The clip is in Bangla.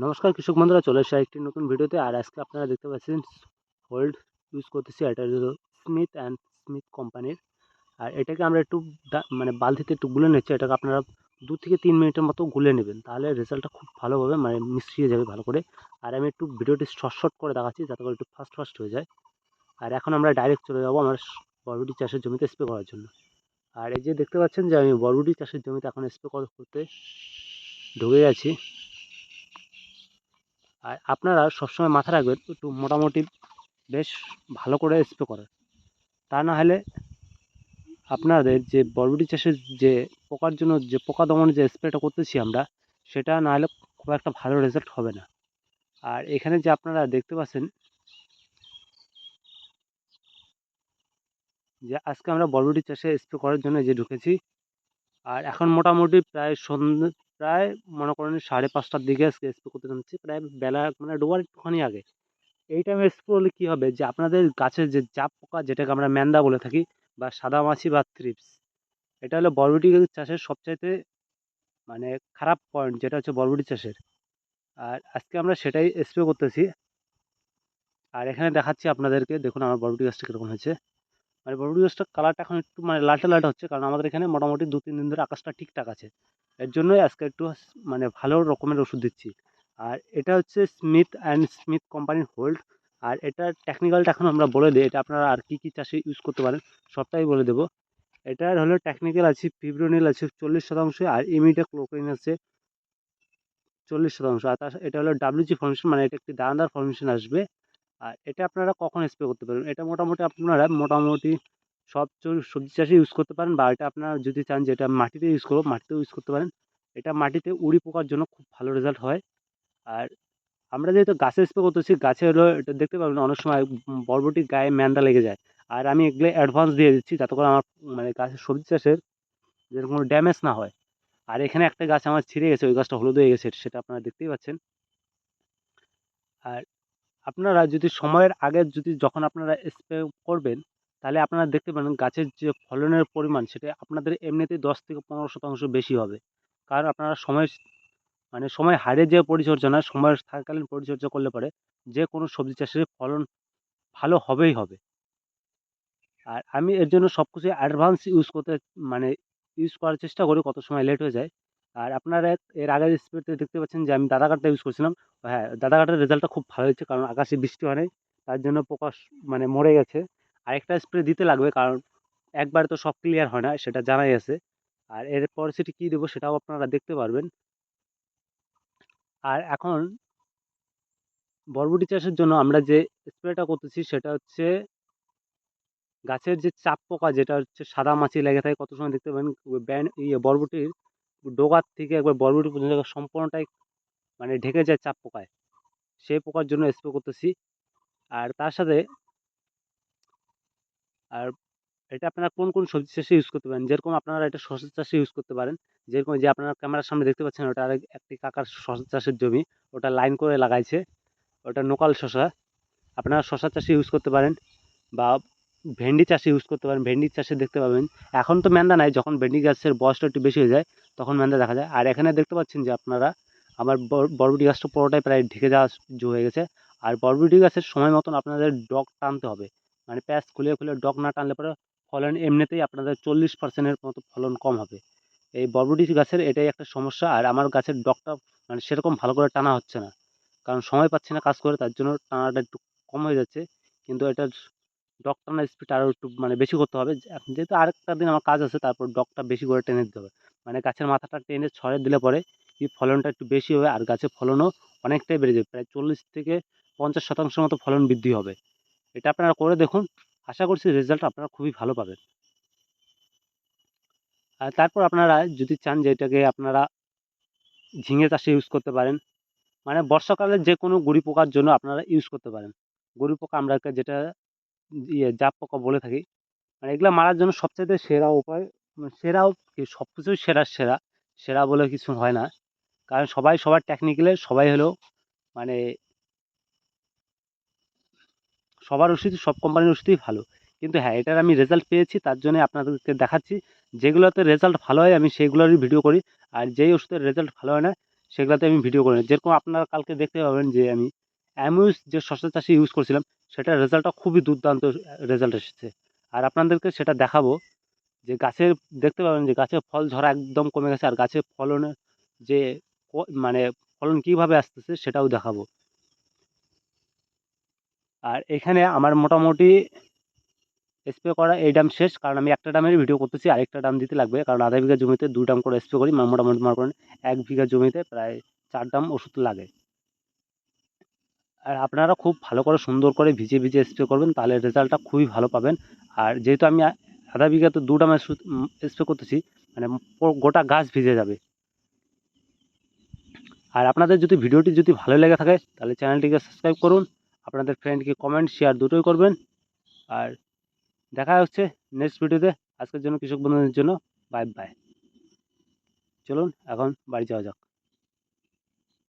নমস্কার কৃষক বন্ধুরা, চলে এসেছে একটি নতুন ভিডিওতে। আর আজকে আপনারা দেখতে পাচ্ছেন হোল্ড ইউজ করতেছি। এটা হলো স্মিথ অ্যান্ড স্মিথ কোম্পানির। আর এটাকে আমরা একটু মানে বালতিতে একটু গুলে নিচ্ছি। এটাকে আপনারা 2 থেকে 3 মিনিটের মতো গুলে নেবেন, তাহলে রেজাল্টটা খুব ভালোভাবে মানে মিশিয়ে যাবে ভালো করে। আর আমি একটু ভিডিওটি শর্ট করে দেখাচ্ছি যাতে করে একটু ফাস্ট হয়ে যায়। আর এখন আমরা ডাইরেক্ট চলে যাবো আমার বরবটি চাষের জমিতে স্প্রে করার জন্য। আর এই যে দেখতে পাচ্ছেন যে আমি বরবটি চাষের জমিতে এখন স্প্রে করতে ঢুকে গেছি। আর আপনারা সবসময় মাথায় রাখবেন একটু মোটামুটি বেশ ভালো করে স্প্রে করার। তা না হলে আপনাদের যে বরবটি চাষের যে পোকার জন্য যে পোকা দমনের যে স্প্রেটা করতেছি আমরা, সেটা না হলে খুব একটা ভালো রেজাল্ট হবে না। আর এখানে যে আপনারা দেখতে পাচ্ছেন যে আজকে আমরা বরবটি চাষে স্প্রে করার জন্য যে ঢুকেছি। আর এখন মোটামুটি প্রায় মনে করেন 5:30টার দিকে আজকে স্প্রে করতে নামছি, প্রায় বেলা মানে ডোবার একটুখানি আগে। এই টাইমে স্প্রে করলে কী হবে যে আপনাদের গাছের যে জাপ পোকা, যেটাকে আমরা ম্যান্দা বলে থাকি, বা সাদামাছি বা থ্রিপস, এটা হলো বরবটি চাষের সবচাইতে মানে খারাপ পয়েন্ট, যেটা হচ্ছে বরবটি চাষের। আর আজকে আমরা সেটাই স্প্রে করতেছি। আর এখানে দেখাচ্ছি আপনাদেরকে, দেখুন আমার বরবটি গাছটা কীরকম হয়েছে। মানে বরবটি গাছটার কালারটা এখন একটু মানে লালটা হচ্ছে, কারণ আমাদের এখানে মোটামুটি 2-3 দিন ধরে আকাশটা ঠিকঠাক আছে। এর জন্যই আজকে একটু মানে ভালো রকমের ওষুধ দিচ্ছি। আর এটা হচ্ছে স্মিথ অ্যান্ড স্মিথ কোম্পানির হোল্ড। আর এটার টেকনিক্যালটা এখন আমরা বলে দিই, এটা আপনারা আর কী চাষে ইউজ করতে পারেন সবটাই বলে দেবো। এটার হলো টেকনিক্যাল আছে ফিব্রোনিল আছে 40%, আর ইমিডাক্লোপিন আছে 40%। আর এটা হলো WG ফর্মেশন, মানে এটা একটি দানাদার ফর্মেশন আসবে। আর এটা আপনারা কখন স্প্রে করতে পারবেন, এটা মোটামুটি আপনারা সব সবজি চাষে ইউজ করতে পারেন, বা এটা আপনারা যদি চান যে এটা মাটিতে ইউজ করবো, মাটিতেও ইউজ করতে পারেন। এটা মাটিতে উড়ি পোকার জন্য খুব ভালো রেজাল্ট হয়। আর আমরা যেহেতু গাছে স্প্রে করতেছি, গাছে হলো এটা দেখতে পাবেন অনেক সময় বরবটির গায়ে ম্যান্দা লেগে যায়। আর আমি এগুলো অ্যাডভান্স দিয়ে দিচ্ছি যাতে করে আমার মানে গাছের সবজি চাষের যেরকম কোনো ড্যামেজ না হয়। আর এখানে একটা গাছ আমার ছিঁড়ে গেছে, ওই গাছটা হলুদ হয়ে গেছে, সেটা আপনারা দেখতেই পাচ্ছেন। আর আপনারা যদি সময়ের আগে যখন আপনারা স্প্রে করবেন, তাহলে আপনারা দেখতে পাবেন গাছের যে ফলনের পরিমাণ, সেটা আপনাদের এমনিতেই 10 থেকে 15% বেশি হবে। কারণ আপনারা সময় হারে যে পরিচর্যা না, সময়ের থাকাকালীন পরিচর্যা করলে পরে যে কোনো সবজি চাষের ফলন ভালো হবেই হবে। আর আমি এর জন্য সব কিছু অ্যাডভান্স মানে ইউজ করার চেষ্টা করি, কত সময় লেট হয়ে যায়। আর আপনারা এর আগের স্প্রেতে দেখতে পাচ্ছেন যে আমি দাদা কাঠটা ইউজ করছিলাম। হ্যাঁ, দাদা কাঠের রেজাল্টটা খুব ভালো হয়েছে, কারণ আকাশে বৃষ্টি হয় নাই, তার জন্য পোকা মানে মরে গেছে। আরেকটা স্প্রে দিতে লাগবে, কারণ একবারে তো সব ক্লিয়ার হয় না, সেটা জানাই আছে। আর এরপর সেটি কী দেবো সেটাও আপনারা দেখতে পারবেন। আর এখন বরবটি চাষের জন্য আমরা যে স্প্রেটা করতেছি সেটা হচ্ছে গাছের যে চাপ পোকা, যেটা হচ্ছে সাদা মাছি লেগে থাকে, কত সময় দেখতে পাবেন বরবটির ডোগার থেকে একবার বরবটি পর্যন্ত সম্পূর্ণটাই মানে ঢেকে যায় চাপ পোকায়, সেই পোকার জন্য স্প্রে করতেছি। আর তার সাথে আর এটা আপনারা কোন কোন সবজি চাষে ইউজ করতে পারেন, যেরকম আপনারা এটা শসা চাষে ইউজ করতে পারেন। যেরকম যে আপনারা ক্যামেরার সামনে দেখতে পাচ্ছেন, ওটা একটি কাকার শসা চাষের জমি, ওটা লাইন করে লাগাইছে, ওটা লোকাল শসা। আপনারা শসা চাষে ইউজ করতে পারেন, বা ভেন্ডি চাষে ইউজ করতে পারেন। ভেন্ডি চাষে দেখতে পাবেন এখন তো ম্যান্দা নাই, যখন ভেন্ডি গাছের বয়সটা একটু বেশি হয়ে যায় তখন ম্যান্দা দেখা যায়। আর এখানে দেখতে পাচ্ছেন যে আপনারা আমার বরবটি গাছটা পুরোটাই প্রায় ঢেকে যাওয়া হয়ে গেছে। আর বরবটি গাছের সময় মতন আপনাদের ডগ টানতে হবে, মানে প্যাঁচ খুলে ডগ না টানলে পরে ফলন এমনিতেই আপনাদের 40%-এর মতো ফলন কম হবে। এই বরবটি গাছের এটাই একটা সমস্যা। আর আমার গাছের ডগটা মানে সেরকম ভালো করে টানা হচ্ছে না, কারণ সময় পাচ্ছি না কাজ করে, তার জন্য টানাটা একটু কম হয়ে যাচ্ছে। কিন্তু এটার ডগ টানার স্পিড আরও একটু মানে বেশি করতে হবে, যেহেতু আরেকটা দিন আমার কাজ আছে, তারপর ডগটা বেশি করে টেনে দিতে হবে। মানে গাছের মাথাটা টেনে ছড়ে দিলে পরে কি ফলনটা একটু বেশি হবে, আর গাছের ফলনও অনেকটাই বেড়ে যাবে, প্রায় 40 থেকে 50% মতো ফলন বৃদ্ধি হবে। এটা আপনারা করে দেখুন, আশা করছি রেজাল্ট আপনারা খুবই ভালো পাবেন। আর তারপর আপনারা যদি চান যে এটাকে আপনারা ঝিঙে চাষে ইউজ করতে পারেন, মানে বর্ষাকালে যে কোনো গুড়ি পোকার জন্য আপনারা ইউজ করতে পারেন। গুড়ি পোকা আমরা যেটা জাপ পোকা বলে থাকি, মানে এগুলা মারার জন্য সবচাইতে সেরা উপায়, মানে সেরাও কি সব কিছুই সেরা সেরা বলে কিছু হয় না, কারণ সবাই সবার টেকনিক্যালে সবাই হলো মানে সবার ওষুধ, সব কোম্পানির ওষুধই ভালো। কিন্তু হ্যাঁ, এটার আমি রেজাল্ট পেয়েছি, তার জন্য আপনাদেরকে দেখাচ্ছি। যেগুলোতে রেজাল্ট ভালো হয় আমি সেইগুলোরই ভিডিও করি, আর যেই ওষুধের রেজাল্ট ভালো হয় না সেগুলোতে আমি ভিডিও করি না। যেরকম আপনারা কালকে দেখতে পাবেন যে আমি অ্যামিউজ যে শসা চাষে ইউজ করছিলাম সেটার রেজাল্টটা খুবই দুর্দান্ত রেজাল্ট এসেছে। আর আপনাদেরকে সেটা দেখাবো যে গাছের দেখতে পাবেন যে গাছে ফল ধরা একদম কমে গেছে, আর গাছে ফলনের যে মানে ফলন কীভাবে আসতেছে সেটাও দেখাবো। আর এখানে আমার মোটামুটি স্প্রে করা এই ডাম শেষ, কারণ আমি একটা ডামের ভিডিও করতেছি, আরেকটা ডাম দিতে লাগবে, কারণ আধা বিঘা জমিতে 2 ডাম করে স্প্রে করি। মোটামুটি মনে করেন 1 বিঘা জমিতে প্রায় 4 ডাম ওষুধ লাগে। আর আপনারা খুব ভালো করে সুন্দর করে ভিজে ভিজে স্প্রে করবেন, তাহলে রেজাল্টটা খুবই ভালো পাবেন। আর যেহেতু আমি আধা বিঘাতে 2 ডামের স্প্রে করতেছি, মানে গোটা গাছ ভিজে যাবে। আর আপনাদের যদি ভিডিওটি যদি ভালো লেগে থাকে তাহলে চ্যানেলটিকে সাবস্ক্রাইব করুন, আপনাদের ফ্রেন্ডকে কমেন্ট শেয়ার দুটোই করবেন। আর দেখা হচ্ছে নেক্সট ভিডিওতে। আজকের জন্য কৃষক বন্ধুদের জন্য বাই বাই। চলুন এখন বাড়ি যাওয়া যাক।